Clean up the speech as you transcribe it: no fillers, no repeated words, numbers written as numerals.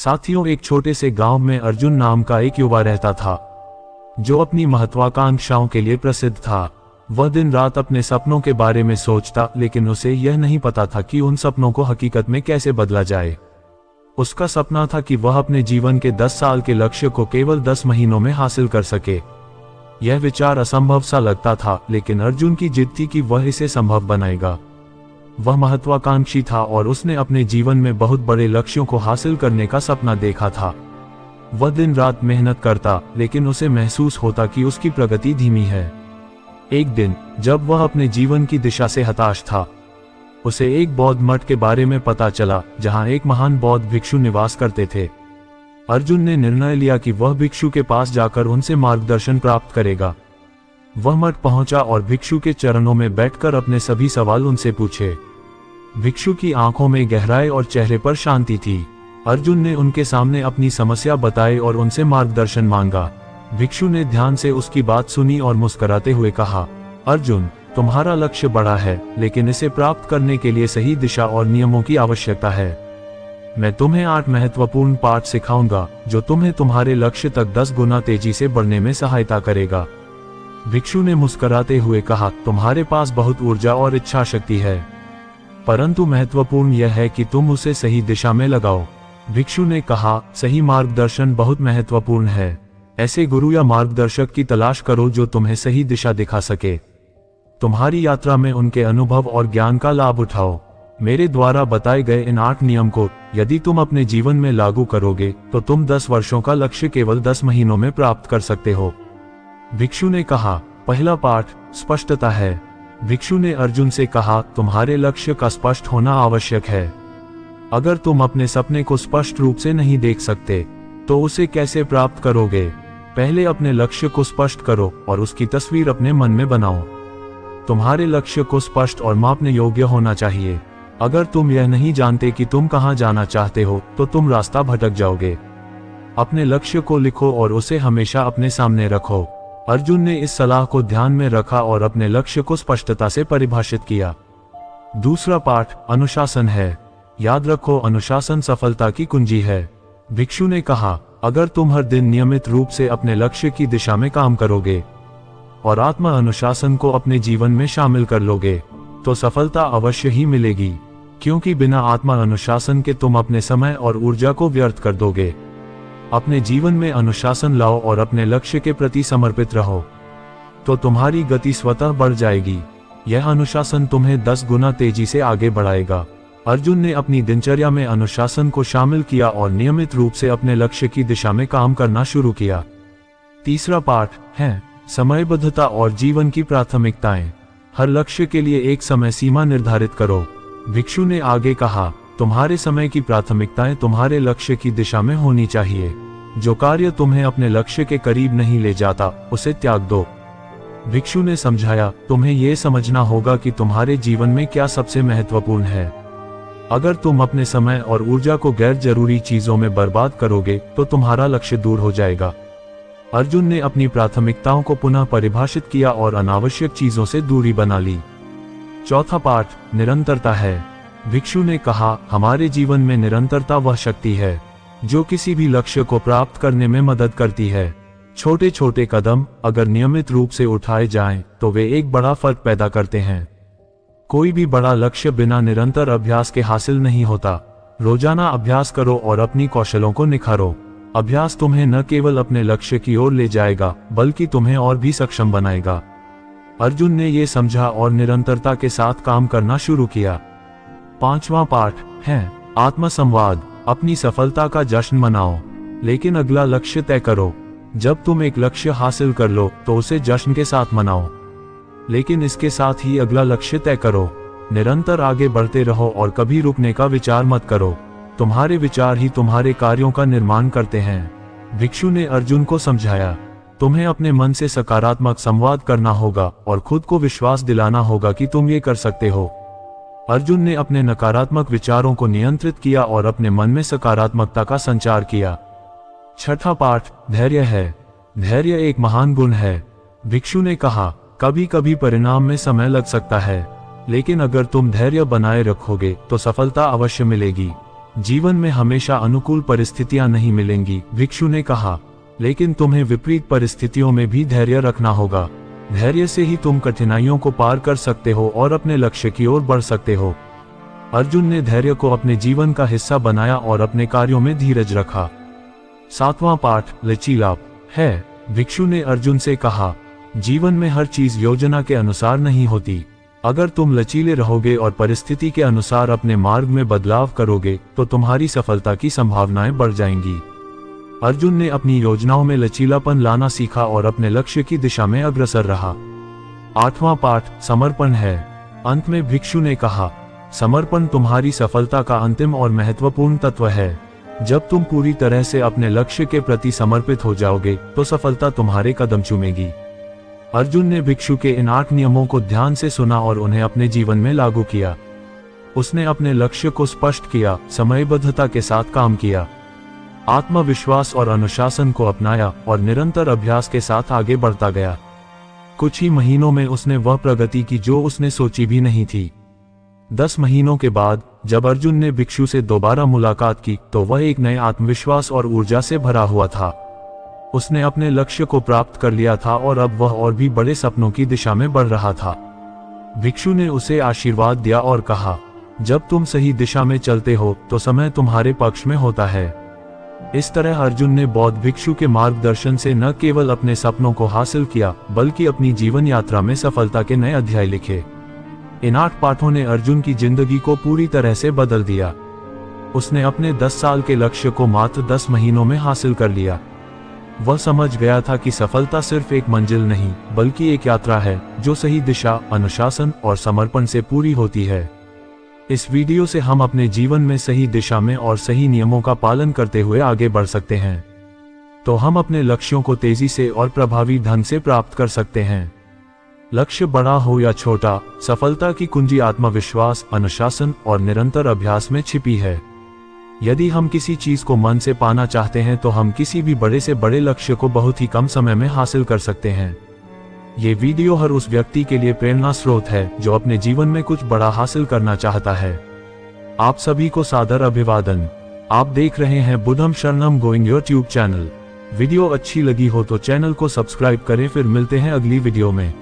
साथियों, एक छोटे से गांव में अर्जुन नाम का एक युवा रहता था जो अपनी महत्वाकांक्षाओं के लिए प्रसिद्ध था। वह दिन रात अपने सपनों के बारे में सोचता, लेकिन उसे यह नहीं पता था कि उन सपनों को हकीकत में कैसे बदला जाए। उसका सपना था कि वह अपने जीवन के 10 साल के लक्ष्य को केवल 10 महीनों में हासिल कर सके। यह विचार असंभव सा लगता था, लेकिन अर्जुन की जिद थी कि वह इसे संभव बनाएगा। वह महत्वाकांक्षी था और उसने अपने जीवन में बहुत बड़े लक्ष्यों को हासिल करने का सपना देखा था। वह दिन रात मेहनत करता, लेकिन उसे महसूस होता कि उसकी प्रगति धीमी है। एक दिन जब वह अपने जीवन की दिशा से हताश था, उसे एक बौद्ध मठ के बारे में पता चला जहां एक महान बौद्ध भिक्षु निवास करते थे। अर्जुन ने निर्णय लिया कि वह भिक्षु के पास जाकर उनसे मार्गदर्शन प्राप्त करेगा। वह मठ पहुंचा और भिक्षु के चरणों में बैठकर अपने सभी सवाल उनसे पूछे। भिक्षु की आंखों में गहराई और चेहरे पर शांति थी। अर्जुन ने उनके सामने अपनी समस्या बताई और उनसे मार्गदर्शन मांगा। भिक्षु ने ध्यान से उसकी बात सुनी और मुस्कुराते हुए कहा, अर्जुन, तुम्हारा लक्ष्य बड़ा है, लेकिन इसे प्राप्त करने के लिए सही दिशा और नियमों की आवश्यकता है। मैं तुम्हें 8 महत्वपूर्ण पाठ सिखाऊंगा जो तुम्हें तुम्हारे लक्ष्य तक 10 गुना तेजी से बढ़ने में सहायता करेगा। भिक्षु ने मुस्कुराते हुए कहा, तुम्हारे पास बहुत ऊर्जा और इच्छा शक्ति है, परंतु महत्वपूर्ण यह है कि तुम उसे सही दिशा में लगाओ। भिक्षु ने कहा, सही मार्गदर्शन बहुत महत्वपूर्ण है। ऐसे गुरु या मार्गदर्शक की तलाश करो जो तुम्हें सही दिशा दिखा सके। तुम्हारी यात्रा में उनके अनुभव और ज्ञान का लाभ उठाओ। मेरे द्वारा बताए गए इन 8 नियम को यदि तुम अपने जीवन में लागू करोगे तो तुम 10 वर्षों का लक्ष्य केवल 10 महीनों में प्राप्त कर सकते हो। भिक्षु ने कहा, पहला पाठ स्पष्टता है। भिक्षु ने अर्जुन से कहा, तुम्हारे लक्ष्य का स्पष्ट होना आवश्यक है। अगर तुम अपने सपने को स्पष्ट रूप से नहीं देख सकते तो उसे कैसे प्राप्त करोगे? पहले अपने लक्ष्य को स्पष्ट करो और उसकी तस्वीर अपने मन में बनाओ। तुम्हारे लक्ष्य को स्पष्ट और मापने योग्य होना चाहिए। अगर तुम यह नहीं जानते कि तुम कहां जाना चाहते हो तो तुम रास्ता भटक जाओगे। अपने लक्ष्य को लिखो और उसे हमेशा अपने सामने रखो। अर्जुन ने इस सलाह को ध्यान में रखा और अपने लक्ष्य को स्पष्टता से परिभाषित किया। दूसरा पाठ अनुशासन है। याद रखो, अनुशासन सफलता की कुंजी है। भिक्षु ने कहा, अगर तुम हर दिन नियमित रूप से अपने लक्ष्य की दिशा में काम करोगे और आत्म अनुशासन को अपने जीवन में शामिल कर लोगे तो सफलता अवश्य ही मिलेगी, क्योंकि बिना आत्म अनुशासन के तुम अपने समय और ऊर्जा को व्यर्थ कर दोगे। अपने जीवन में अनुशासन लाओ और अपने लक्ष्य के प्रति समर्पित रहो, तो तुम्हारी गति स्वतः बढ़ जाएगी। यह अनुशासन तुम्हें 10 गुना तेजी से आगे बढ़ाएगा। अर्जुन ने अपनी दिनचर्या में अनुशासन को शामिल किया और नियमित रूप से अपने लक्ष्य की दिशा में काम करना शुरू किया। तीसरा पाठ है समयबद्धता और जीवन की प्राथमिकताएं। हर लक्ष्य के लिए एक समय सीमा निर्धारित करो। भिक्षु ने आगे कहा, तुम्हारे समय की प्राथमिकताएं तुम्हारे लक्ष्य की दिशा में होनी चाहिए। जो कार्य तुम्हें अपने लक्ष्य के करीब नहीं ले जाता उसे त्याग दो। भिक्षु ने समझाया, तुम्हें यह समझना होगा कि तुम्हारे जीवन में क्या सबसे महत्वपूर्ण है। अगर तुम अपने समय और ऊर्जा को गैर जरूरी चीजों में बर्बाद करोगे तो तुम्हारा लक्ष्य दूर हो जाएगा। अर्जुन ने अपनी प्राथमिकताओं को पुनः परिभाषित किया और अनावश्यक चीजों से दूरी बना ली। चौथा पाठ निरंतरता है। भिक्षु ने कहा, हमारे जीवन में निरंतरता वह शक्ति है जो किसी भी लक्ष्य को प्राप्त करने में मदद करती है। छोटे छोटे कदम अगर नियमित रूप से उठाए जाएं, तो वे एक बड़ा फर्क पैदा करते हैं। कोई भी बड़ा लक्ष्य बिना निरंतर अभ्यास के हासिल नहीं होता। रोजाना अभ्यास करो और अपनी कौशलों को निखारो। अभ्यास तुम्हें न केवल अपने लक्ष्य की ओर ले जाएगा, बल्कि तुम्हें और भी सक्षम बनाएगा। अर्जुन ने ये समझा और निरंतरता के साथ काम करना शुरू किया। पांचवां पाठ है आत्मसंवाद। अपनी सफलता का जश्न मनाओ, लेकिन अगला लक्ष्य तय करो। जब तुम एक लक्ष्य हासिल कर लो तो उसे जश्न के साथ मनाओ, लेकिन इसके साथ ही अगला लक्ष्य तय करो। निरंतर आगे बढ़ते रहो और कभी रुकने का विचार मत करो। तुम्हारे विचार ही तुम्हारे कार्यों का निर्माण करते हैं। भिक्षु ने अर्जुन को समझाया, तुम्हें अपने मन से सकारात्मक संवाद करना होगा और खुद को विश्वास दिलाना होगा कि तुम ये कर सकते हो। अर्जुन ने अपने नकारात्मक विचारों को नियंत्रित किया और अपने मन में सकारात्मकता का संचार किया। छठा पाठ धैर्य है। धैर्य एक महान गुण है। भिक्षु ने कहा, कभी कभी परिणाम में समय लग सकता है, लेकिन अगर तुम धैर्य बनाए रखोगे तो सफलता अवश्य मिलेगी। जीवन में हमेशा अनुकूल परिस्थितियां नहीं मिलेंगी, भिक्षु ने कहा, लेकिन तुम्हें विपरीत परिस्थितियों में भी धैर्य रखना होगा। धैर्य से ही तुम कठिनाइयों को पार कर सकते हो और अपने लक्ष्य की ओर बढ़ सकते हो। अर्जुन ने धैर्य को अपने जीवन का हिस्सा बनाया और अपने कार्यों में धीरज रखा। 7वां पाठ लचीला है। भिक्षु ने अर्जुन से कहा, जीवन में हर चीज योजना के अनुसार नहीं होती। अगर तुम लचीले रहोगे और परिस्थिति के अनुसार अपने मार्ग में बदलाव करोगे तो तुम्हारी सफलता की संभावनाएं बढ़ जाएंगी। अर्जुन ने अपनी योजनाओं में लचीलापन लाना सीखा और अपने लक्ष्य की दिशा में अग्रसर रहा। 8वां पाठ समर्पण है। अंत में भिक्षु ने कहा, समर्पण तुम्हारी सफलता का अंतिम और महत्वपूर्ण तत्व है। जब तुम पूरी तरह से अपने लक्ष्य के प्रति समर्पित हो जाओगे तो सफलता तुम्हारे कदम चूमेगी। अर्जुन ने भिक्षु के इन 8 नियमों को ध्यान से सुना और उन्हें अपने जीवन में लागू किया। उसने अपने लक्ष्य को स्पष्ट किया, समयबद्धता के साथ काम किया, आत्मविश्वास और अनुशासन को अपनाया और निरंतर अभ्यास के साथ आगे बढ़ता गया। कुछ ही महीनों में उसने वह प्रगति की जो उसने सोची भी नहीं थी। 10 महीनों के बाद जब अर्जुन ने भिक्षु से दोबारा मुलाकात की तो वह एक नए आत्मविश्वास और ऊर्जा से भरा हुआ था। उसने अपने लक्ष्य को प्राप्त कर लिया था और अब वह और भी बड़े सपनों की दिशा में बढ़ रहा था। भिक्षु ने उसे आशीर्वाद दिया और कहा, जब तुम सही दिशा में चलते हो तो समय तुम्हारे पक्ष में होता है। इस तरह अर्जुन ने बौद्ध भिक्षु के मार्गदर्शन से न केवल अपने सपनों को हासिल किया बल्कि अपनी जीवन यात्रा में सफलता के नए अध्याय लिखे। इन 8 पाठों ने अर्जुन की जिंदगी को पूरी तरह से बदल दिया। उसने अपने 10 साल के लक्ष्य को मात्र 10 महीनों में हासिल कर लिया। वह समझ गया था कि सफलता सिर्फ एक मंजिल नहीं बल्कि एक यात्रा है जो सही दिशा, अनुशासन और समर्पण से पूरी होती है। इस वीडियो से हम अपने जीवन में सही दिशा में और सही नियमों का पालन करते हुए आगे बढ़ सकते हैं, तो हम अपने लक्ष्यों को तेजी से और प्रभावी ढंग से प्राप्त कर सकते हैं। लक्ष्य बड़ा हो या छोटा, सफलता की कुंजी आत्मविश्वास, अनुशासन और निरंतर अभ्यास में छिपी है। यदि हम किसी चीज को मन से पाना चाहते हैं तो हम किसी भी बड़े से बड़े लक्ष्य को बहुत ही कम समय में हासिल कर सकते हैं। ये वीडियो हर उस व्यक्ति के लिए प्रेरणा स्रोत है जो अपने जीवन में कुछ बड़ा हासिल करना चाहता है। आप सभी को सादर अभिवादन। आप देख रहे हैं बुद्धम शरणम गोइंग यूट्यूब चैनल। वीडियो अच्छी लगी हो तो चैनल को सब्सक्राइब करें। फिर मिलते हैं अगली वीडियो में।